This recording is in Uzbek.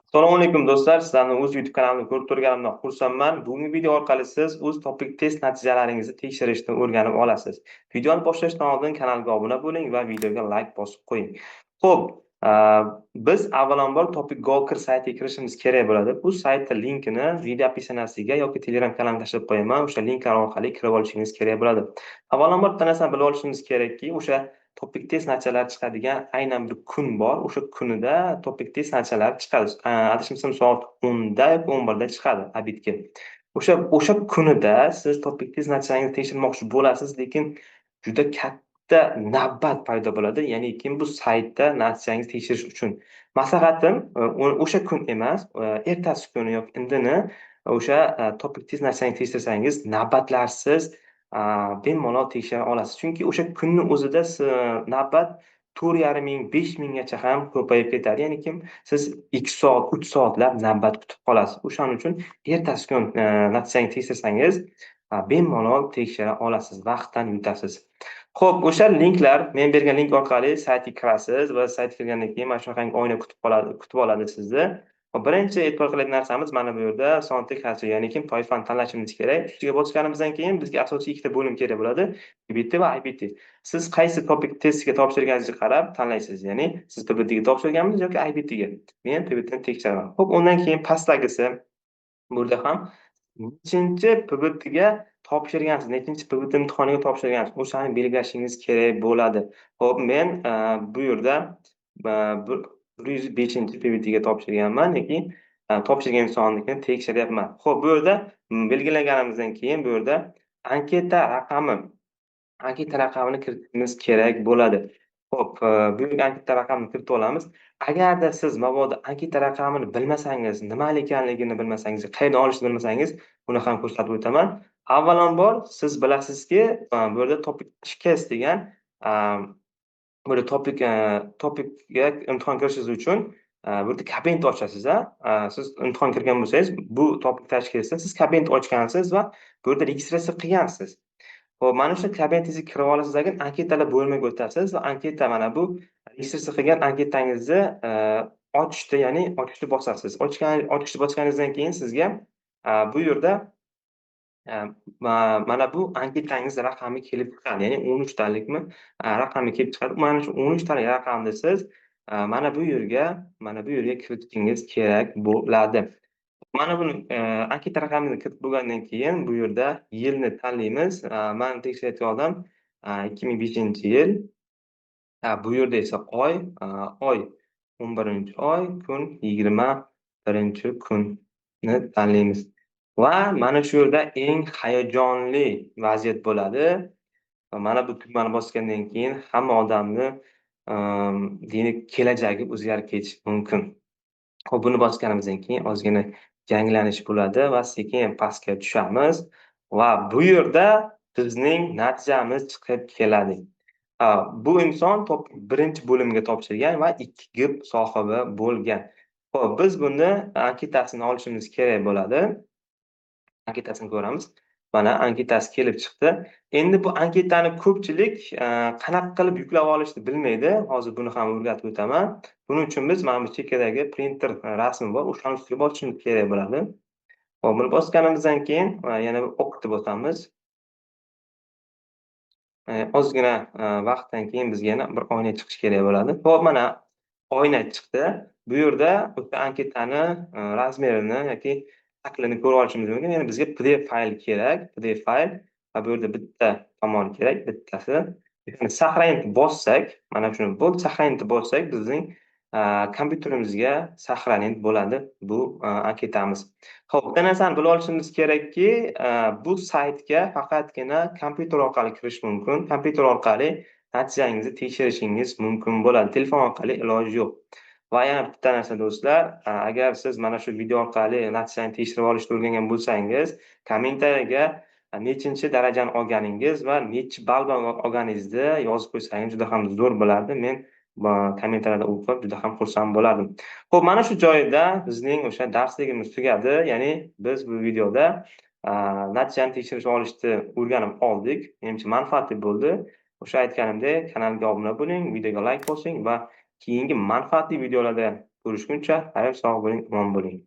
Assalomu alaykum do'stlar. Sizlarni o'z YouTube kanalimni ko'rib turganimdan xursandman. Bugungi video orqali siz o'z topik test natijalaringizni tekshirishni o'rganib olasiz. Videoni boshlashdan oldin kanalga obuna bo'ling va videoga like bosib qo'ying. Xo'p, a, biz avvalambor Topic Gawker saytiga kirishimiz kerak bo'ladi. Bu saytning linkini video opисаниесiga yoki Telegram kanalimga tashlab qo'yaman. O'sha linklar orqali kirib olishingiz kerak bo'ladi. Avvalambor bitta narsani bilib olishimiz kerakki, o'sha topik test natijalari chiqadigan aynan bir kun bor. O'sha kunida topik test natijalari chiqadi. Adashmasam soat 10da yoki 11da chiqadi abitga. O'sha kunida siz topik test natijalaringizni tekshirmoqchi bo'lasiz, lekin juda katta navbat paydo bo'ladi. Ya'ni kim bu saytda natijangizni tekshirish uchun. Maslahatim o'sha kun emas, ertasi kuni yoki indini o'sha topik test natijangizni tekshirsangiz navbatlarsiz bemalol tekshira olasiz. Chunki o'sha kunni o'zida navbat 4,5 ming, 5 minggacha ham ko'payib ketadi. Ya'ni siz 2 soat, 3 soatlab navbat kutib qolasiz. O'shaning uchun ertasi kun natijani tekshirsangiz bemalol tekshira olasiz, vaqtdan yutasiz. Xo'p, o'sha linklar, men bergan link orqali saytga kirasiz va saytga kirgandan keyin mana shunaqangi oyna kutib oladi sizni. Birinchi e'tibor qiladigan narsamiz mana bu yerda sonli xarcha, ya'ni toifani tanlashimiz kerak. Ustiga bosganimizdan keyin bizga asosiy ikkita bo'lim kerak bo'ladi: PBT va IBT. Siz qaysi topik testiga topshirganingizga qarab tanlaysiz. Ya'ni siz PBTga topshirganmisiz yoki IBTga. Men PBTni tekshiraman. Xo'p, undan keyin pastdagisi bu yerda ham nechinchi PBTga topshirgansiz, nechinchi PBT imtihoniga topshirgansiz, o'shani belgilashingiz kerak bo'ladi. Xo'p, men bu yerda 105-chi PBTga topshirganman, lekin topshirgan sonlikni tekshiryapman. Xo'p, bu yerda belgilaganimizdan keyin bu yerda anketa raqamini kiritishimiz kerak bo'ladi. Xo'p, bu yerga anketa raqamini kiritib olamiz. Agarda siz mabodo anketa raqamini bilmasangiz, nima ekanligini bilmasangiz, qayerdan olishni bilmasangiz, buni ham ko'rsatib o'taman. Avvalambor siz bilasizki, bu yerda topic case degan bu yerda topikga imtihon kirishingiz uchun bu yerda kabinет ochasiz. Siz imtihon kirgan bo'lsangiz, bu topik tashkilida siz kabinет ochgansiz va bu yerda registratsiya qilgansiz. Xo'p, mana shu kabinetingizga kirib olasiz, anketalar bo'limiga o'tasiz va anketa mana bu registratsiya qilgan anketangizni ochishni, ya'ni ochishni bosasiz. Ochishni bosganingizdan keyin sizga bu yerda mana bu anketangiz raqami kelib chiqadi. Ya'ni 13 talikmi raqami kelib chiqadi. Mana shu 13 talik raqamni siz mana bu yerga kiritishingiz kerak bo'ladi. Mana buni anketa raqamini kiritib bo'lgandan keyin bu yerda yilni tanlaymiz. Men tekshirayotgan odam 2005-yil. Bu yerda esa oy 11-oy, kun 21-kunni tanlaymiz. Va mana shu yerda eng hayajonli vaziyat bo'ladi. Mana bu tugmani bosgandan keyin hamma odamni kelajagi o'zgarib ketishi mumkin. Xo'p, buni bosganimizdan keyin ozgina yanglanish bo'ladi va sekin pastga tushamiz va bu yerda bizning natijamiz chiqib keladi. Bu inson birinchi bo'limga topshirgan va 2 GIP sohibi bo'lgan. Xo'p, biz buni anketasini olishimiz kerak bo'ladi. Anketasini ko'ramiz. Mana anketasi kelib chiqdi. Endi bu anketani ko'pchilik qanaqa qilib yuklab olishni bilmaydi. Hozir buni ham o'rgatib o'taman. Buning uchun biz mana bu chekkadagi printer rasmi bor, o'shani ustiga bosishimiz kerak bo'ladi. Xo'p, buni bosganimizdan keyin yana bir o'qitib o'tamiz. Ozgina vaqtdan keyin bizga yana bir oyna chiqishi kerak bo'ladi. Xo'p, mana oyna chiqdi. Bu yerda o'sha anketani razmerini yoki shaklini ko'rib olishimiz mumkin. Ya'ni bizga PDF fayl kerak. PDF fayl va bu yerda bitta tomon kerak, bittasi. Saqlanib bossak, mana shuni bo'ldi, saqlanib bossak bizning kompyuterimizga saqlanib bo'ladi bu anketamiz. Xo'p, bitta narsani bilib olishimiz kerakki, bu saytga faqatgina kompyuter orqali kirish mumkin. Kompyuter orqali natijangizni tekshirishingiz mumkin bo'ladi. Telefon orqali iloji yo'q. Va yana bitta narsa do'stlar, agar siz mana shu video orqali natijani tekshirib olishni o'rgangan bo'lsangiz, kommentariyaga nechinchi darajani olganingiz va nechi ball bilan olganingizni yozib qo'ysangiz juda ham zo'r bo'lardi. Men kommentariyada o'qib juda ham xursand bo'lardim. Xo'p, mana shu joyda bizning o'sha darsligimiz tugadi. Ya'ni biz bu videoda natijani tekshirib olishni o'rganib oldik. Menimcha manfaatli bo'ldi. O'sha aytganimdek, kanalga obuna bo'ling, videoga like bosing va keyingi manfaatli videolarda Ko'rishguncha xayr, sog' bo'ling, omon bo'ling.